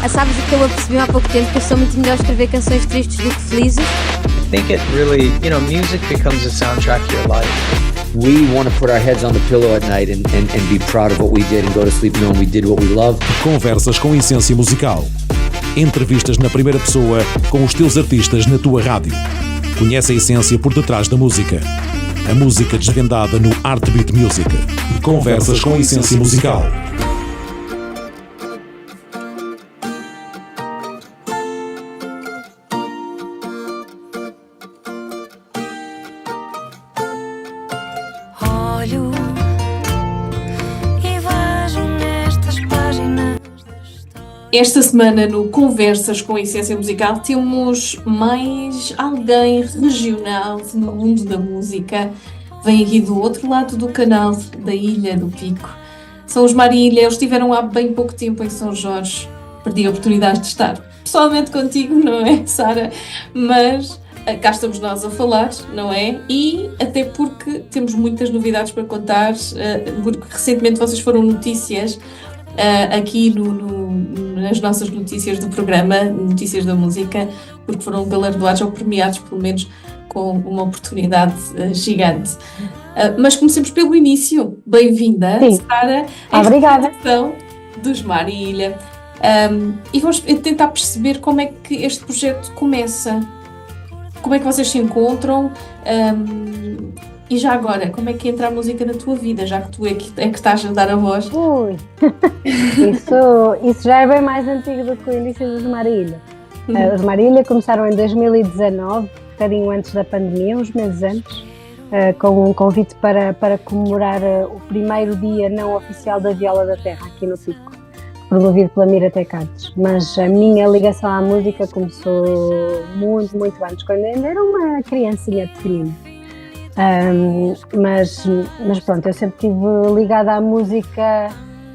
Sabes o que eu apercebi há pouco tempo? Que eu sou muito melhor a escrever canções tristes do que felizes. I think it really, music becomes a soundtrack to your life. We want to put our heads on the pillow at night and be proud of what we did and go to sleep knowing we did what we love. Conversas com essência musical. Entrevistas na primeira pessoa com os teus artistas na tua rádio. Conhece a essência por detrás da música. A música desvendada no Heartbeat Music. Conversas com essência musical. Esta semana no Conversas com Essência Musical temos mais alguém regional no mundo da música. Vem aqui do outro lado do canal, da Ilha do Pico. São os Marília, eles estiveram há bem pouco tempo em São Jorge. Perdi a oportunidade de estar pessoalmente contigo, não é, Sara? Mas cá estamos nós a falar, não é? E até porque temos muitas novidades para contar, porque recentemente vocês foram notícias aqui nas nossas notícias do programa, Notícias da Música, porque foram galardoados ou premiados, pelo menos, com uma oportunidade gigante. Mas comecemos pelo início. Bem-vinda, Sara. Obrigada. Dos Marília. E vamos tentar perceber como é que este projeto começa. Como é que vocês se encontram? E já agora, como é que entra a música na tua vida, já que tu é que estás a dar a voz? Ui, isso já é bem mais antigo do que o início dos Marília. Os Marília começaram em 2019, um bocadinho antes da pandemia, uns meses antes, com um convite para comemorar o primeiro dia não oficial da Viola da Terra, aqui no Pico, promovido pela Mira Tecantes. Mas a minha ligação à música começou muito, muito antes, quando ainda era uma criancinha pequenina. Mas pronto, eu sempre estive ligada à música,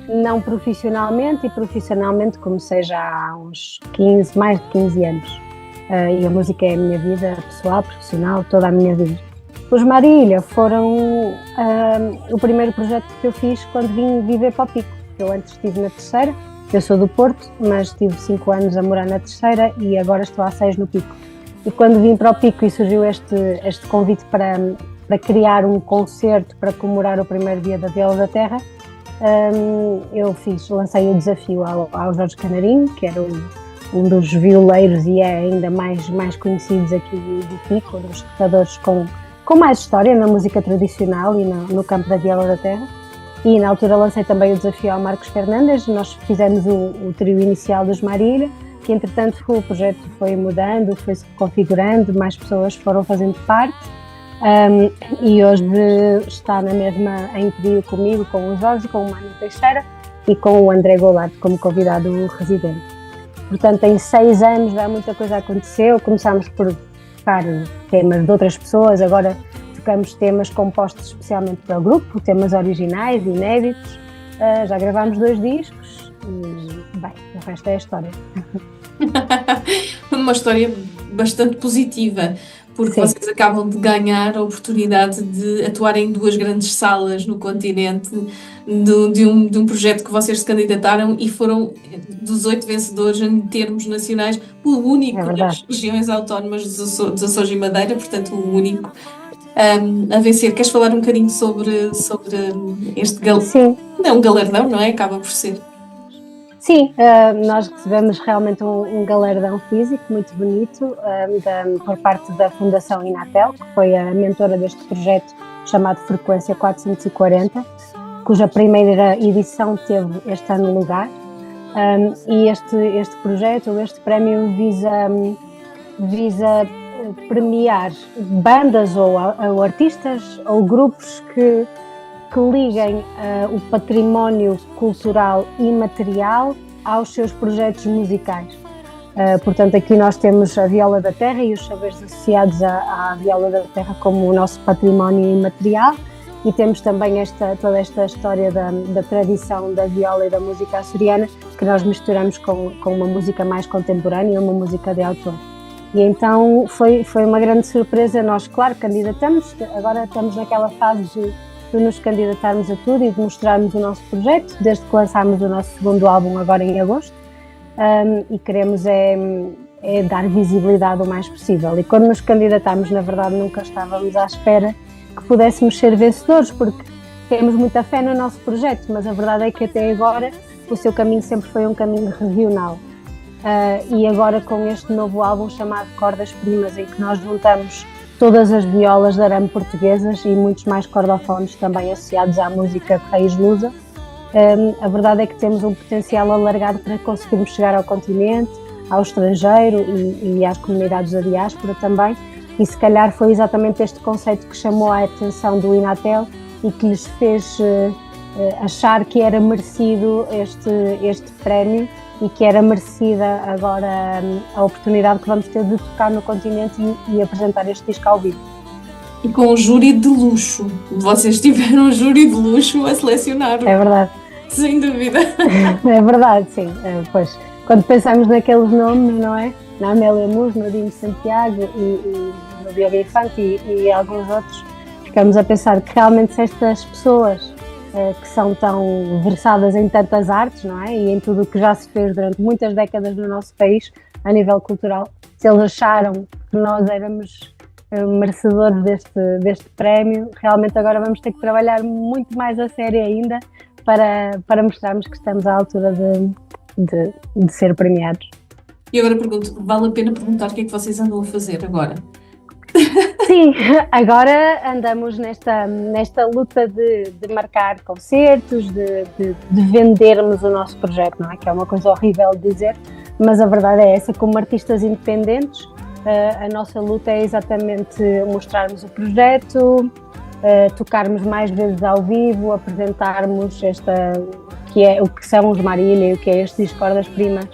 não profissionalmente, e profissionalmente comecei já há uns mais de 15 anos. E a música é a minha vida pessoal, profissional, toda a minha vida. Os Marília foram o primeiro projeto que eu fiz quando vim viver para o Pico. Eu antes estive na Terceira, eu sou do Porto, mas tive 5 anos a morar na Terceira e agora estou há 6 no Pico. E quando vim para o Pico e surgiu este convite para criar um concerto para comemorar o primeiro dia da Viola da Terra, eu lancei o desafio ao Jorge Canarinho, que era um dos violeiros e é ainda mais conhecidos aqui do Pico, um dos tocadores com mais história na música tradicional e no campo da Viola da Terra. E na altura lancei também o desafio ao Marcos Fernandes. Nós fizemos o trio inicial dos Marília, que entretanto o projeto foi mudando, foi-se configurando, mais pessoas foram fazendo parte, e hoje está na mesma em trio comigo, com o Jorge, com o Mano Teixeira e com o André Goulart como convidado residente. Portanto, em 6 anos já muita coisa aconteceu. Começámos por tocar temas de outras pessoas, agora tocamos temas compostos especialmente para o grupo, temas originais, inéditos. Já gravámos 2 discos e, bem, o resto é a história. Uma história bastante positiva, porque Sim. Vocês acabam de ganhar a oportunidade de atuar em 2 grandes salas no continente, de um projeto que vocês se candidataram e foram dos 8 vencedores em termos nacionais, o único das regiões autónomas dos Açores e Madeira, portanto o único a vencer. Queres falar um bocadinho sobre este galardão? Sim. Não é um galardão, não é? Acaba por ser. Sim, nós recebemos realmente um galardão físico muito bonito por parte da Fundação Inatel, que foi a mentora deste projeto chamado Frequência 440, cuja primeira edição teve este ano lugar. E este projeto, este prémio visa premiar bandas ou artistas ou grupos que liguem o património cultural imaterial aos seus projetos musicais. Portanto, aqui nós temos a Viola da Terra e os saberes associados à Viola da Terra como o nosso património imaterial, e temos também toda esta história da tradição da viola e da música açoriana, que nós misturamos com uma música mais contemporânea, uma música de autor. E então foi uma grande surpresa. Nós, claro, candidatamos, agora estamos naquela fase de nos candidatarmos a tudo e de mostrarmos o nosso projeto, desde que lançámos o nosso segundo álbum agora em agosto, e queremos dar visibilidade o mais possível. E quando nos candidatámos, na verdade, nunca estávamos à espera que pudéssemos ser vencedores, porque temos muita fé no nosso projeto, mas a verdade é que até agora o seu caminho sempre foi um caminho regional. E agora com este novo álbum chamado Cordas Primas, em que nós juntamos todas as violas de arame portuguesas e muitos mais cordofones também associados à música de raiz lusa, a verdade é que temos um potencial alargado para conseguirmos chegar ao continente, ao estrangeiro e às comunidades da diáspora também, e se calhar foi exatamente este conceito que chamou a atenção do Inatel e que lhes fez achar que era merecido este prémio e que era merecida agora a oportunidade que vamos ter de tocar no continente e apresentar este disco ao vivo. E com um júri de luxo. Vocês tiveram um júri de luxo a selecionar. É verdade. Sem dúvida. É verdade, sim. Pois, quando pensamos naqueles nomes, não é? Na Amélia Mus, no Dino Santiago e no Diogo Infante e alguns outros, ficamos a pensar que realmente se estas pessoas que são tão versadas em tantas artes, não é? E em tudo o que já se fez durante muitas décadas no nosso país, a nível cultural, se eles acharam que nós éramos merecedores deste prémio, realmente agora vamos ter que trabalhar muito mais a sério ainda para mostrarmos que estamos à altura de ser premiados. E agora pergunto, vale a pena perguntar o que é que vocês andam a fazer agora? Sim, agora andamos nesta luta de marcar concertos, de vendermos o nosso projeto, não é? Que é uma coisa horrível de dizer, mas a verdade é essa, como artistas independentes, a nossa luta é exatamente mostrarmos o projeto, tocarmos mais vezes ao vivo, apresentarmos o que são os Marília e o que é este disco Cordas Primas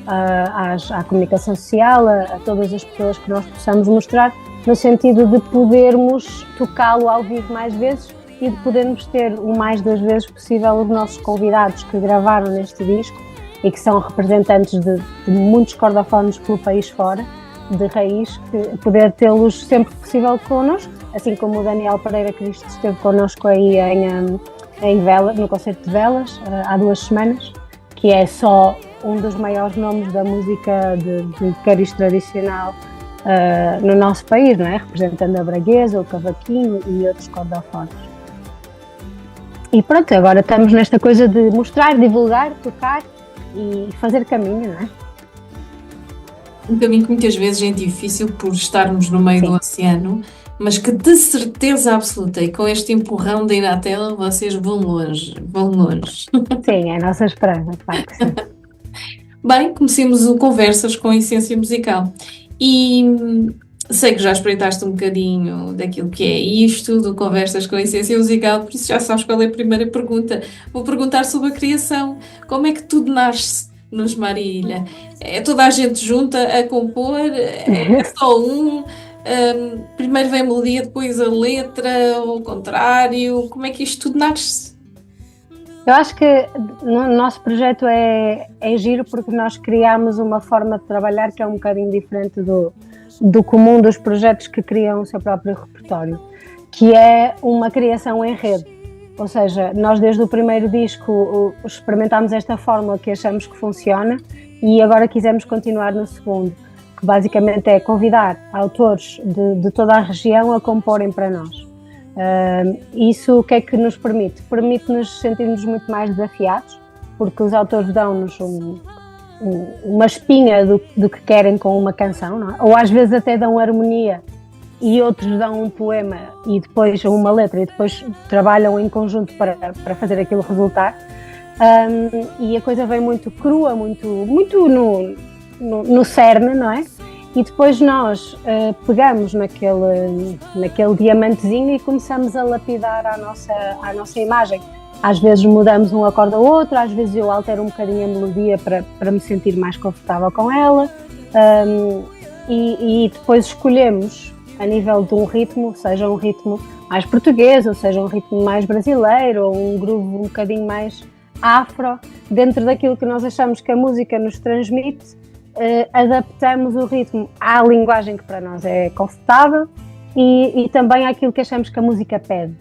à comunicação social, a todas as pessoas que nós possamos mostrar, no sentido de podermos tocá-lo ao vivo mais vezes e de podermos ter o mais das vezes possível os nossos convidados que gravaram neste disco e que são representantes de muitos cordofones pelo país fora, de raiz, poder tê-los sempre que possível connosco, assim como o Daniel Pereira Cristo esteve connosco aí em Velas, no concerto de Velas, há 2 semanas, que é só um dos maiores nomes da música de cariz tradicional no nosso país, não é? Representando a braguesa, o cavaquinho e outros cordofones. E pronto, agora estamos nesta coisa de mostrar, divulgar, tocar e fazer caminho, não é? Um caminho que muitas vezes é difícil por estarmos no meio do oceano, mas que de certeza absoluta e com este empurrão da Inatel vocês vão longe, vão longe. Sim, é a nossa esperança, de facto. Sim. Bem, comecemos o Conversas com a Essência Musical e sei que já espreitaste um bocadinho daquilo que é isto, do Conversas com a Essência Musical, por isso já sabes qual é a primeira pergunta. Vou perguntar sobre a criação, como é que tudo nasce nos Marília? É toda a gente junta a compor? É só primeiro vem a melodia, depois a letra, ou o contrário? Como é que isto tudo nasce? Eu acho que no nosso projeto é giro porque nós criámos uma forma de trabalhar que é um bocadinho diferente do comum dos projetos que criam o seu próprio repertório, que é uma criação em rede. Ou seja, nós desde o primeiro disco experimentámos esta fórmula que achamos que funciona e agora quisemos continuar no segundo, que basicamente é convidar autores de toda a região a comporem para nós. Isso o que é que nos permite? Permite-nos sentirmos muito mais desafiados, porque os autores dão-nos uma espinha do que querem com uma canção, não é? Ou às vezes até dão harmonia e outros dão um poema e depois uma letra e depois trabalham em conjunto para fazer aquilo resultar. E a coisa vem muito crua, muito no cerne, não é? E depois nós pegamos naquele diamantezinho e começamos a lapidar a nossa imagem. Às vezes mudamos um acorde ao outro, às vezes eu altero um bocadinho a melodia para me sentir mais confortável com ela. E depois escolhemos, a nível de um ritmo, seja um ritmo mais português, ou seja um ritmo mais brasileiro, ou um groove um bocadinho mais afro, dentro daquilo que nós achamos que a música nos transmite, adaptamos o ritmo à linguagem que para nós é confortável e também àquilo que achamos que a música pede.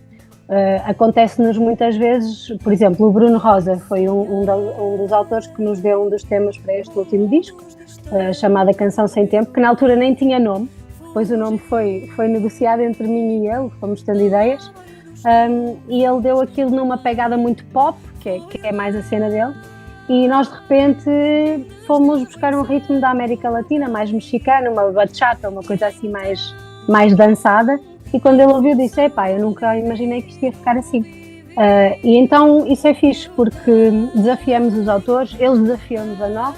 Acontece-nos muitas vezes, por exemplo, o Bruno Rosa foi um dos autores que nos deu um dos temas para este último disco, chamado A Canção Sem Tempo, que na altura nem tinha nome, depois o nome foi negociado entre mim e ele, fomos tendo ideias, e ele deu aquilo numa pegada muito pop, que é mais a cena dele, e nós de repente fomos buscar um ritmo da América Latina, mais mexicano, uma bachata, uma coisa assim mais dançada, e quando ele ouviu disse, epá, eu nunca imaginei que isto ia ficar assim. E então isso é fixe, porque desafiamos os autores, eles desafiam-nos a nós,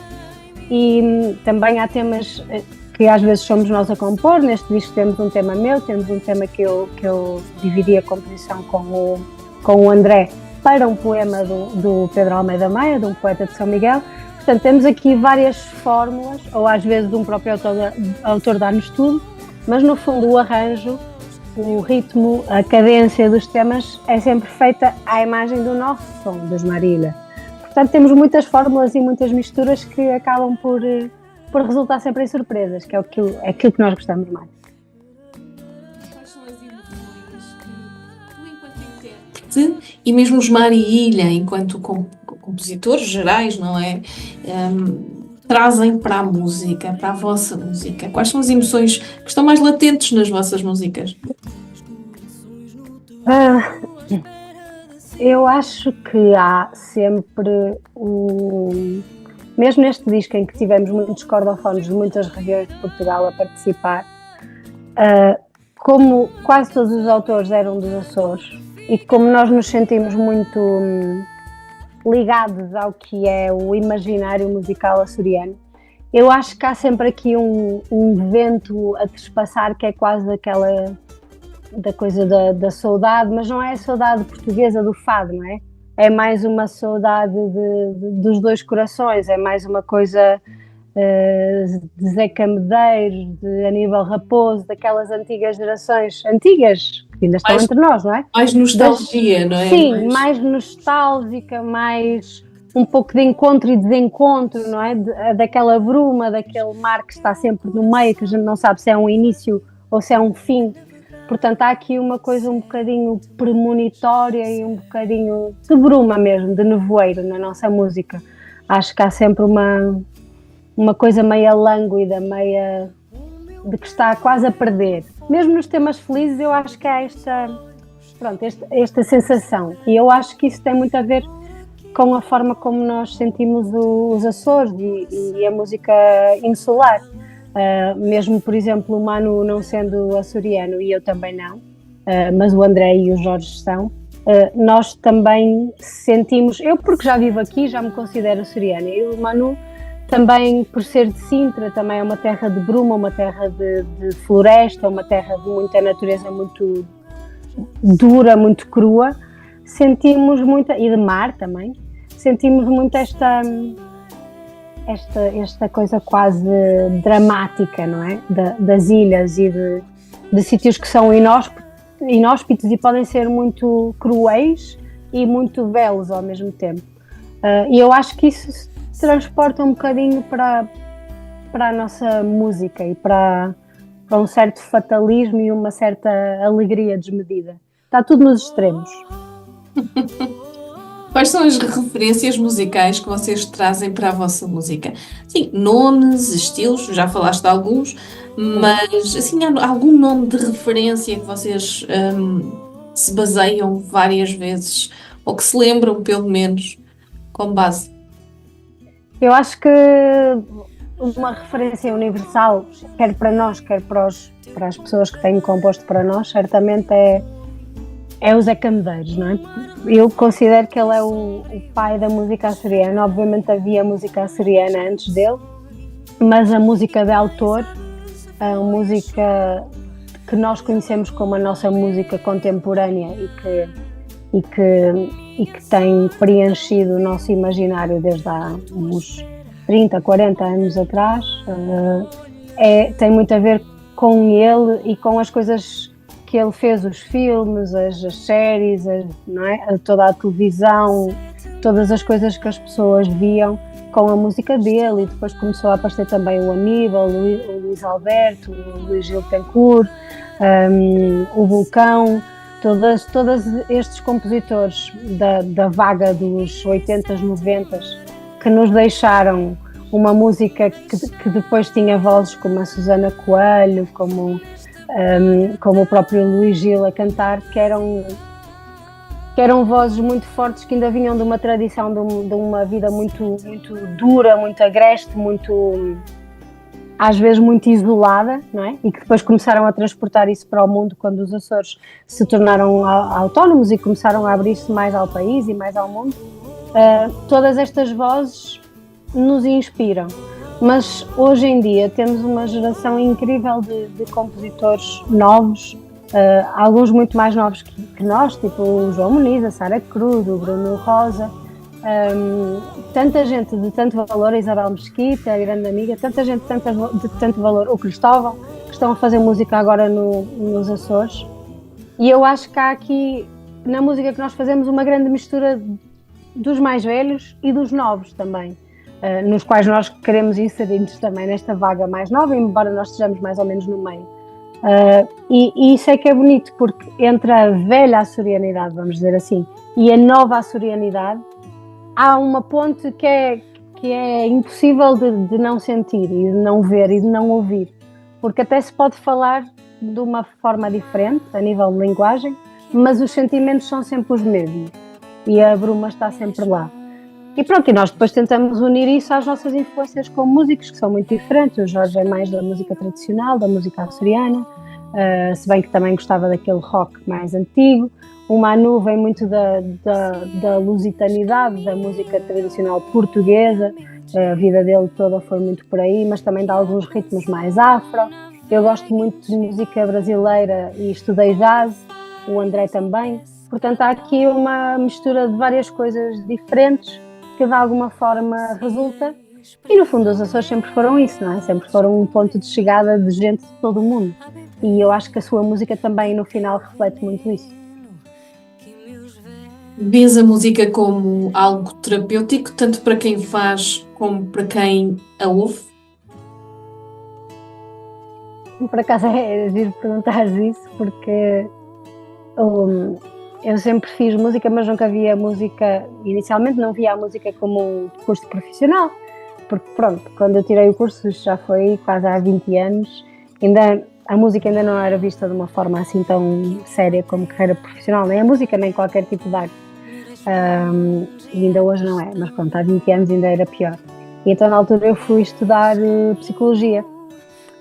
e também há temas que às vezes somos nós a compor. Neste disco temos um tema meu, temos um tema que eu dividi a composição com o André para um poema do Pedro Almeida Maia, de um poeta de São Miguel. Portanto, temos aqui várias fórmulas, ou às vezes um próprio autor dá-nos tudo, mas no fundo o arranjo, o ritmo, a cadência dos temas é sempre feita à imagem do nosso som, dos Marília. Portanto, temos muitas fórmulas e muitas misturas que acabam por resultar sempre em surpresas, que é aquilo que nós gostamos mais. Quais são as emoções que tu, enquanto intérprete, e mesmo os Marília, enquanto compositores gerais, não é? Trazem para a música, para a vossa música? Quais são as emoções que estão mais latentes nas vossas músicas? Eu acho que há sempre mesmo neste disco em que tivemos muitos cordofones de muitas regiões de Portugal a participar, como quase todos os autores eram dos Açores e como nós nos sentimos muito ligados ao que é o imaginário musical açoriano, eu acho que há sempre aqui um vento a trespassar que é quase aquela da coisa da saudade, mas não é a saudade portuguesa do fado, não é? É mais uma saudade dos dois corações, é mais uma coisa de Zeca Medeiros, de Aníbal Raposo, daquelas antigas gerações, antigas, que ainda estão entre nós, não é? Mais nostalgia, não é? Sim, mais nostálgica, mais um pouco de encontro e desencontro, não é? Daquela bruma, daquele mar que está sempre no meio, que a gente não sabe se é um início ou se é um fim. Portanto, há aqui uma coisa um bocadinho premonitória e um bocadinho de bruma mesmo, de nevoeiro na nossa música. Acho que há sempre uma coisa meia lânguida, meia de que está quase a perder. Mesmo nos temas felizes eu acho que há esta sensação. E eu acho que isso tem muito a ver com a forma como nós sentimos os Açores e a música insular. Mesmo, por exemplo, o Manu não sendo açoriano e eu também não, mas o André e o Jorge são, nós também sentimos, eu porque já vivo aqui, já me considero açoriana, e o Manu também por ser de Sintra, também é uma terra de bruma, uma terra de floresta, uma terra de muita natureza muito dura, muito crua, sentimos muito, e de mar também, sentimos muito esta coisa quase dramática, não é? Das ilhas e de sítios que são inóspitos e podem ser muito cruéis e muito belos ao mesmo tempo. E eu acho que isso se transporta um bocadinho para a nossa música e para um certo fatalismo e uma certa alegria desmedida. Está tudo nos extremos. Quais são as referências musicais que vocês trazem para a vossa música? Sim, nomes, estilos, já falaste de alguns, mas assim, há algum nome de referência que vocês se baseiam várias vezes, ou que se lembram pelo menos, como base? Eu acho que uma referência universal, quer para nós, quer para as pessoas que têm composto para nós, certamente é o Zeca Medeiros, não é? Eu considero que ele é o pai da música açoriana. Obviamente havia música açoriana antes dele, mas a música de autor, a música que nós conhecemos como a nossa música contemporânea e que tem preenchido o nosso imaginário desde há uns 30, 40 anos atrás, tem muito a ver com ele e com as coisas que ele fez, os filmes, as séries, não é? Toda a televisão, todas as coisas que as pessoas viam com a música dele, e depois começou a aparecer também o Aníbal, o Luís Alberto, o Luís Gil Tencourt, o Vulcão, todos estes compositores da vaga dos 80s, 90s, que nos deixaram uma música que depois tinha vozes como a Susana Coelho, como o próprio Luís Gil a cantar, que eram vozes muito fortes, que ainda vinham de uma tradição de uma vida muito, muito dura, muito agreste, às vezes muito isolada, não é? E que depois começaram a transportar isso para o mundo quando os Açores se tornaram autónomos e começaram a abrir-se mais ao país e mais ao mundo. Todas estas vozes nos inspiram, mas hoje em dia temos uma geração incrível de compositores novos, alguns muito mais novos que nós, tipo o João Muniz, a Sara Cruz, o Bruno Rosa, tanta gente de tanto valor, a Isabel Mesquita, a grande amiga, tanta gente de tanto valor, o Cristóvão, que estão a fazer música agora nos Açores. E eu acho que há aqui, na música que nós fazemos, uma grande mistura dos mais velhos e dos novos também, nos quais nós queremos inserir-nos também nesta vaga mais nova, embora nós estejamos mais ou menos no meio. E isso é que é bonito, porque entre a velha açorianidade, vamos dizer assim, e a nova açorianidade, há uma ponte que é impossível de não sentir e de não ver e de não ouvir, porque até se pode falar de uma forma diferente, a nível de linguagem, mas os sentimentos são sempre os mesmos e a bruma está sempre lá. E pronto, e nós depois tentamos unir isso às nossas influências como músicos, que são muito diferentes. O Jorge é mais da música tradicional, da música açoriana, se bem que também gostava daquele rock mais antigo. O Manu vem muito da lusitanidade, da música tradicional portuguesa, a vida dele toda foi muito por aí, mas também de alguns ritmos mais afro. Eu gosto muito de música brasileira e estudei jazz, o André também. Portanto, há aqui uma mistura de várias coisas diferentes que de alguma forma resulta. E no fundo os Açores sempre foram isso, não é? Sempre foram um ponto de chegada de gente de todo o mundo. E eu acho que a sua música também no final reflete muito isso. Vês a música como algo terapêutico, tanto para quem faz como para quem a ouve? Por acaso é giro perguntares isso, porque eu sempre fiz música, mas nunca via música, inicialmente não via a música como um curso profissional, porque pronto, quando eu tirei o curso, já foi quase há 20 anos, a música ainda não era vista de uma forma assim tão séria como carreira profissional, nem a música, nem qualquer tipo de arte. E ainda hoje não é, mas pronto, há 20 anos ainda era pior. E então na altura eu fui estudar psicologia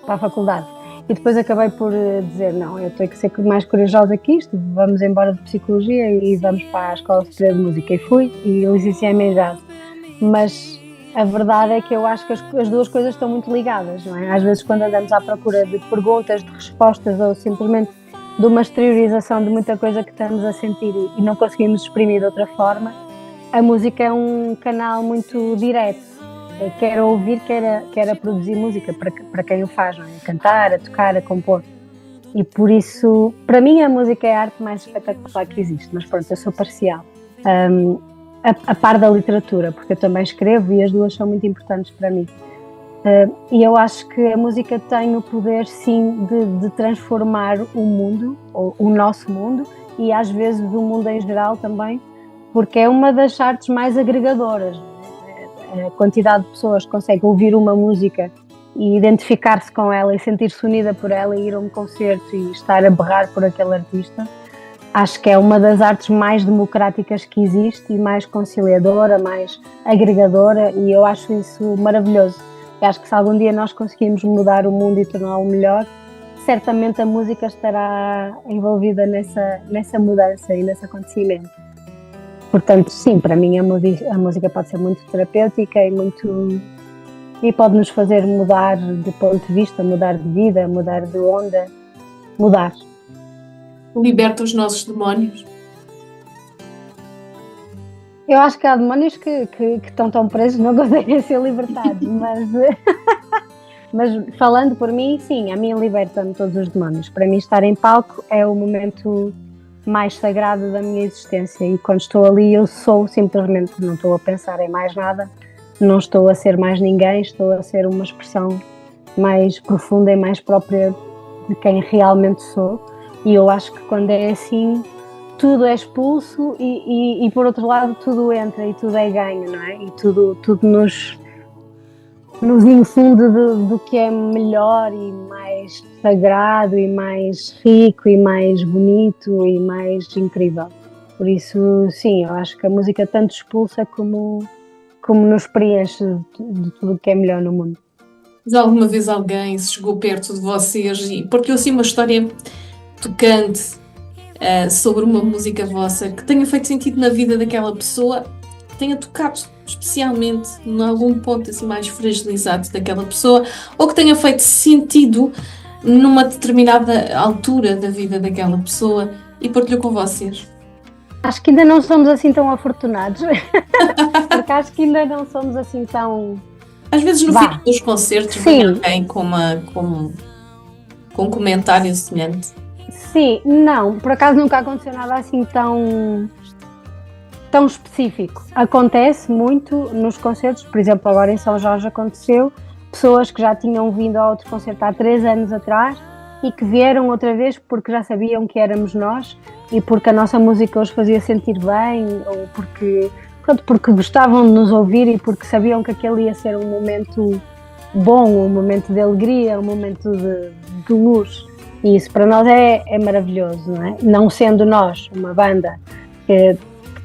para a faculdade e depois acabei por dizer, não, eu tenho que ser mais corajosa que isto, vamos embora de psicologia e vamos para a Escola Superior de Música, e fui e licenciei-me em jazz. Mas a verdade é que eu acho que as duas coisas estão muito ligadas, não é? Às vezes quando andamos à procura de perguntas, de respostas ou simplesmente de uma exteriorização de muita coisa que estamos a sentir e não conseguimos exprimir de outra forma, a música é um canal muito direto. Quer ouvir, quer produzir música para quem o faz, não é? A cantar, a tocar, a compor. E por isso, para mim, a música é a arte mais espetacular que existe, mas pronto, eu sou parcial. A par da literatura, porque eu também escrevo e as duas são muito importantes para mim. E eu acho que a música tem o poder, sim, de transformar o mundo, o nosso mundo, e às vezes o mundo em geral também, porque é uma das artes mais agregadoras. A quantidade de pessoas que conseguem ouvir uma música e identificar-se com ela e sentir-se unida por ela e ir a um concerto e estar a berrar por aquele artista, acho que é uma das artes mais democráticas que existe e mais conciliadora, mais agregadora, e eu acho isso maravilhoso. E acho que se algum dia nós conseguirmos mudar o mundo e torná-lo melhor, certamente a música estará envolvida nessa mudança e nesse acontecimento. Portanto, sim, para mim a música pode ser muito terapêutica e pode nos fazer mudar de ponto de vista, mudar de vida, mudar de onda, mudar. Liberta os nossos demónios? Eu acho que há demónios que estão tão presos, não conseguem ser libertados, mas falando por mim, sim, a mim liberta-me todos os demónios. Para mim estar em palco é o momento mais sagrado da minha existência e quando estou ali eu sou simplesmente, não estou a pensar em mais nada, não estou a ser mais ninguém, estou a ser uma expressão mais profunda e mais própria de quem realmente sou, e eu acho que quando é assim tudo é expulso e por outro lado tudo entra e tudo é ganho, não é? E tudo nos infunde do que é melhor e mais sagrado e mais rico e mais bonito e mais incrível. Por isso, sim, eu acho que a música tanto expulsa como nos preenche de tudo o que é melhor no mundo. Mas alguma vez alguém se chegou perto de vocês e partilhou assim uma história tocante sobre uma música vossa que tenha feito sentido na vida daquela pessoa, que tenha tocado especialmente em algum ponto assim mais fragilizado daquela pessoa, ou que tenha feito sentido numa determinada altura da vida daquela pessoa e partilhou com vocês? Acho que ainda não somos assim tão afortunados, porque acho que ainda não somos assim tão... Às vezes no fim dos concertos vem alguém com um comentário semelhante. Sim, não, por acaso nunca aconteceu nada assim tão específico. Acontece muito nos concertos, por exemplo, agora em São Jorge aconteceu, pessoas que já tinham vindo a outro concerto há 3 anos atrás e que vieram outra vez porque já sabiam que éramos nós e porque a nossa música os fazia sentir bem ou porque gostavam de nos ouvir e porque sabiam que aquele ia ser um momento bom, um momento de alegria, um momento de luz. E isso para nós é maravilhoso, não é? Não sendo nós uma banda que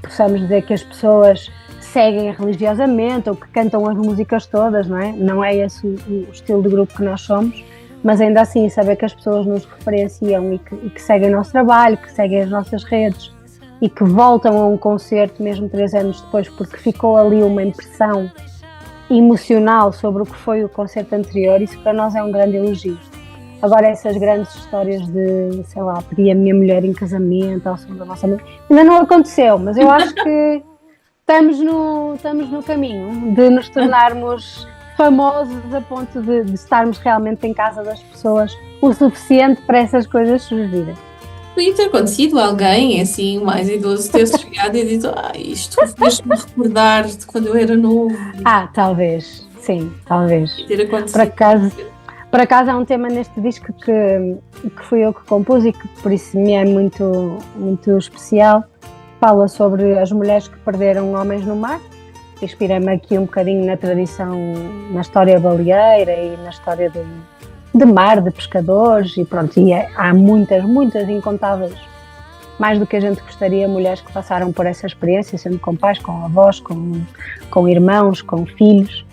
possamos dizer que as pessoas seguem religiosamente ou que cantam as músicas todas, não é? Não é esse o estilo de grupo que nós somos, mas ainda assim saber que as pessoas nos referenciam e que seguem o nosso trabalho, que seguem as nossas redes e que voltam a um concerto mesmo 3 anos depois porque ficou ali uma impressão emocional sobre o que foi o concerto anterior, isso para nós é um grande elogio. Agora essas grandes histórias de, sei lá, pedi a minha mulher em casamento ao som da nossa mãe, ainda não aconteceu, mas eu acho que estamos no caminho de nos tornarmos famosos a ponto de estarmos realmente em casa das pessoas o suficiente para essas coisas surgirem. Podia ter acontecido alguém, assim, mais idoso, ter chegado e dito isto fez-me recordar de quando eu era novo. Talvez, sim, talvez. Ter acontecido. Por acaso há um tema neste disco que fui eu que compus e que por isso me é muito, muito especial. Fala sobre as mulheres que perderam homens no mar. Inspirei-me aqui um bocadinho na tradição, na história baleeira e na história de mar, de pescadores e pronto. E há muitas, muitas incontáveis, mais do que a gente gostaria, mulheres que passaram por essa experiência, sendo com pais, com avós, com irmãos, com filhos.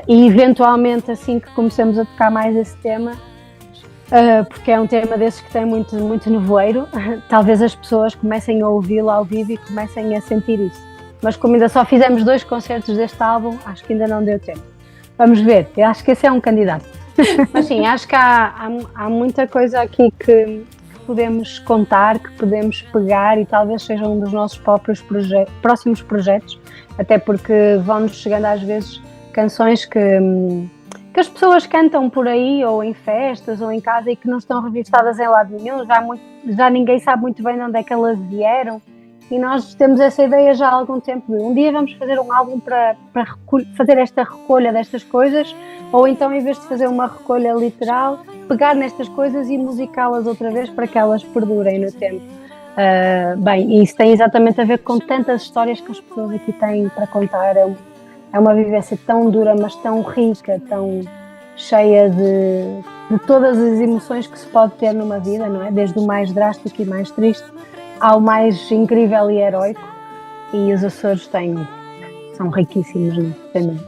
E eventualmente assim que comecemos a tocar mais esse tema, porque é um tema desses que tem muito, muito nevoeiro, talvez as pessoas comecem a ouvi-lo ao vivo e comecem a sentir isso. Mas como ainda só fizemos 2 concertos deste álbum, acho que ainda não deu tempo. Vamos ver, eu acho que esse é um candidato. Mas sim, acho que há muita coisa aqui que podemos contar, que podemos pegar e talvez seja um dos nossos próximos projetos, até porque vão-nos chegando às vezes canções que as pessoas cantam por aí, ou em festas, ou em casa, e que não estão revistadas em lado nenhum, já ninguém sabe muito bem de onde é que elas vieram, e nós temos essa ideia já há algum tempo de um dia vamos fazer um álbum para fazer esta recolha destas coisas, ou então em vez de fazer uma recolha literal, pegar nestas coisas e musicá-las outra vez para que elas perdurem no tempo. Bem, isso tem exatamente a ver com tantas histórias que as pessoas aqui têm para contar. É uma vivência tão dura, mas tão rica, tão cheia de todas as emoções que se pode ter numa vida, não é? Desde o mais drástico e mais triste ao mais incrível e heroico. E os Açores são riquíssimos nisso também.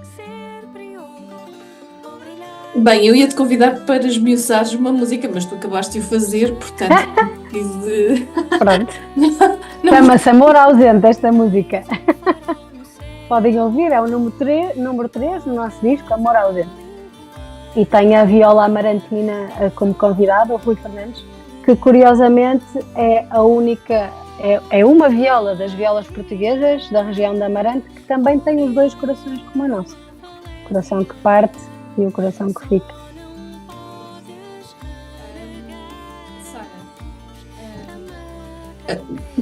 Bem, eu ia-te convidar para esmiuçares uma música, mas tu acabaste de o fazer, portanto... Pronto. Chama-se Amor Ausente, esta música. Podem ouvir, é o número 3 no nosso disco, Amor Ausente. E tem a Viola Amarantina como convidada, o Rui Fernandes, que curiosamente é a única, é uma viola das violas portuguesas da região da Amarante que também tem os 2 corações como a nossa. O coração que parte e o coração que fica.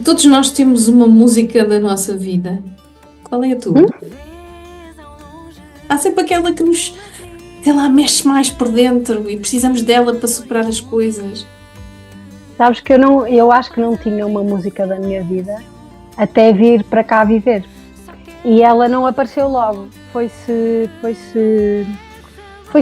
Todos nós temos uma música da nossa vida. Qual é a tua? Há sempre aquela que nos, sei lá, mexe mais por dentro e precisamos dela para superar as coisas. Sabes que eu acho que não tinha uma música da minha vida até vir para cá viver. E ela não apareceu logo, foi-se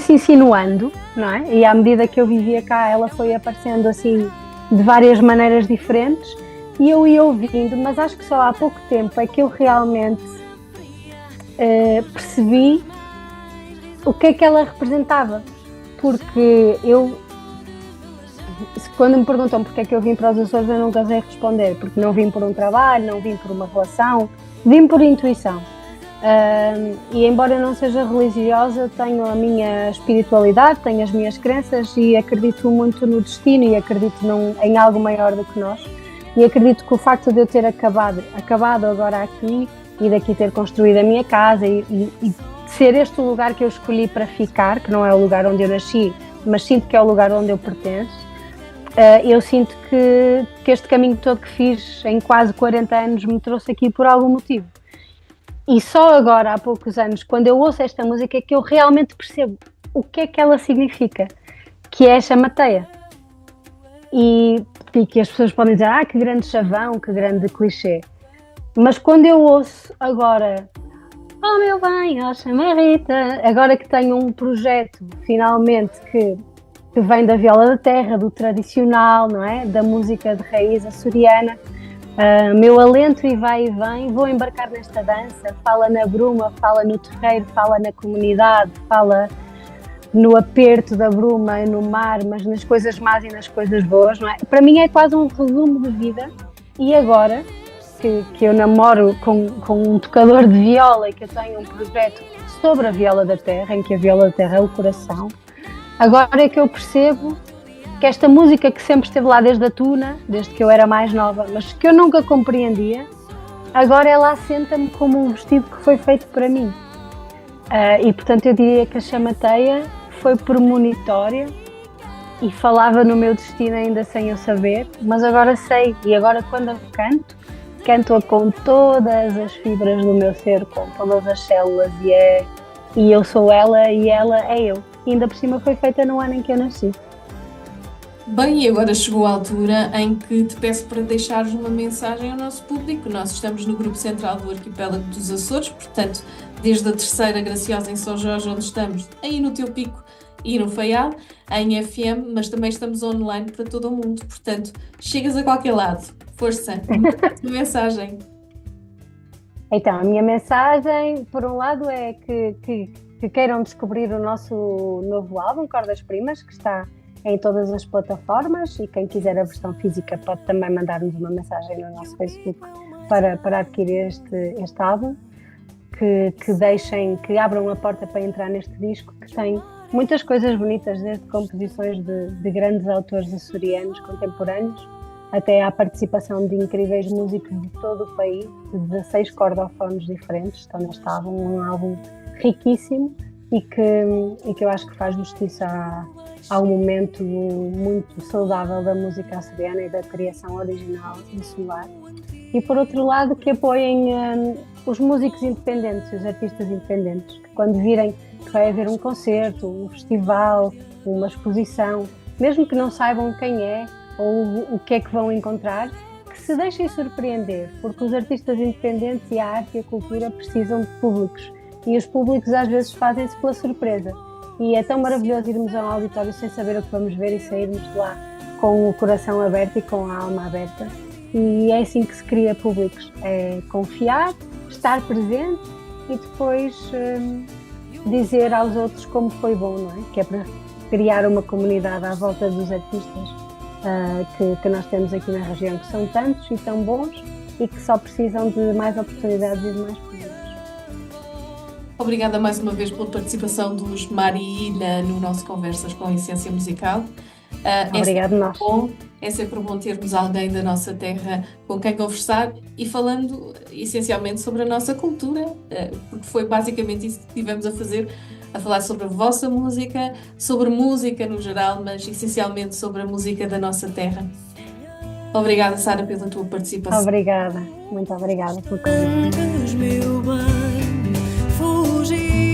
insinuando, não é? E à medida que eu vivia cá, ela foi aparecendo assim de várias maneiras diferentes e eu ia ouvindo, mas acho que só há pouco tempo é que eu realmente percebi o que é que ela representava. Porque quando me perguntam porque é que eu vim para os Açores, eu nunca sei responder, porque não vim por um trabalho, não vim por uma relação, vim por intuição. E embora eu não seja religiosa, tenho a minha espiritualidade, tenho as minhas crenças e acredito muito no destino e acredito em algo maior do que nós. E acredito que o facto de eu ter acabado agora aqui e daqui ter construído a minha casa e ser este o lugar que eu escolhi para ficar, que não é o lugar onde eu nasci, mas sinto que é o lugar onde eu pertenço, eu sinto que este caminho todo que fiz em quase 40 anos me trouxe aqui por algum motivo. E só agora, há poucos anos, quando eu ouço esta música, é que eu realmente percebo o que é que ela significa, que é a chamateia. E que as pessoas podem dizer, que grande chavão, que grande clichê. Mas quando eu ouço agora, oh meu bem, oh chamarrita, agora que tenho um projeto, finalmente, que vem da viola da terra, do tradicional, não é? Da música de raiz açoriana, meu alento e vai e vem, vou embarcar nesta dança, fala na bruma, fala no terreiro, fala na comunidade, fala no aperto da bruma, no mar, mas nas coisas más e nas coisas boas, não é? Para mim é quase um resumo de vida. E agora que eu namoro com um tocador de viola e que eu tenho um projeto sobre a viola da terra, em que a viola da terra é o coração, agora é que eu percebo que esta música que sempre esteve lá desde a tuna, desde que eu era mais nova, mas que eu nunca compreendia, agora ela assenta-me como um vestido que foi feito para mim. E portanto eu diria que a chamateia foi premonitória e falava no meu destino ainda sem eu saber, mas agora sei. E agora quando eu canto-a com todas as fibras do meu ser, com todas as células, e eu sou ela e ela é eu. E ainda por cima foi feita no ano em que eu nasci. Bem, e agora chegou a altura em que te peço para deixares uma mensagem ao nosso público. Nós estamos no Grupo Central do Arquipélago dos Açores, portanto, desde a Terceira Graciosa em São Jorge, onde estamos, aí no Teu Pico e no Faial, em FM, mas também estamos online para todo o mundo. Portanto, chegas a qualquer lado. Força, uma mensagem. Então, a minha mensagem, por um lado, é que queiram descobrir o nosso novo álbum, Cordas Primas, que está em todas as plataformas, e quem quiser a versão física pode também mandar-nos uma mensagem no nosso Facebook para adquirir este álbum, que abram a porta para entrar neste disco, que tem muitas coisas bonitas, desde composições de grandes autores açorianos contemporâneos, até à participação de incríveis músicos de todo o país, de 16 cordofones diferentes, estão neste álbum, um álbum riquíssimo e que eu acho que faz justiça a um momento muito saudável da música açoriana e da criação original insular. E por outro lado, que apoiem os músicos independentes, os artistas independentes, que quando virem que vai haver um concerto, um festival, uma exposição, mesmo que não saibam quem é ou o que é que vão encontrar, que se deixem surpreender, porque os artistas independentes e a arte e a cultura precisam de públicos, e os públicos às vezes fazem-se pela surpresa. E é tão maravilhoso irmos a um auditório sem saber o que vamos ver e sairmos de lá com o coração aberto e com a alma aberta. E é assim que se cria públicos, é confiar, estar presente e depois dizer aos outros como foi bom, não é? Que é para criar uma comunidade à volta dos artistas que nós temos aqui na região, que são tantos e tão bons e que só precisam de mais oportunidades e de mais projetos. Obrigada mais uma vez pela participação dos Mar e Ilha no nosso Conversas com Essência Musical. Obrigado, nós. É sempre bom termos alguém da nossa terra com quem conversar e falando essencialmente sobre a nossa cultura, porque foi basicamente isso que estivemos a fazer, a falar sobre a vossa música, sobre música no geral, mas essencialmente sobre a música da nossa terra. Obrigada, Sara, pela tua participação. Obrigada, muito obrigada pelo convite. Antes, meu bem, fugir.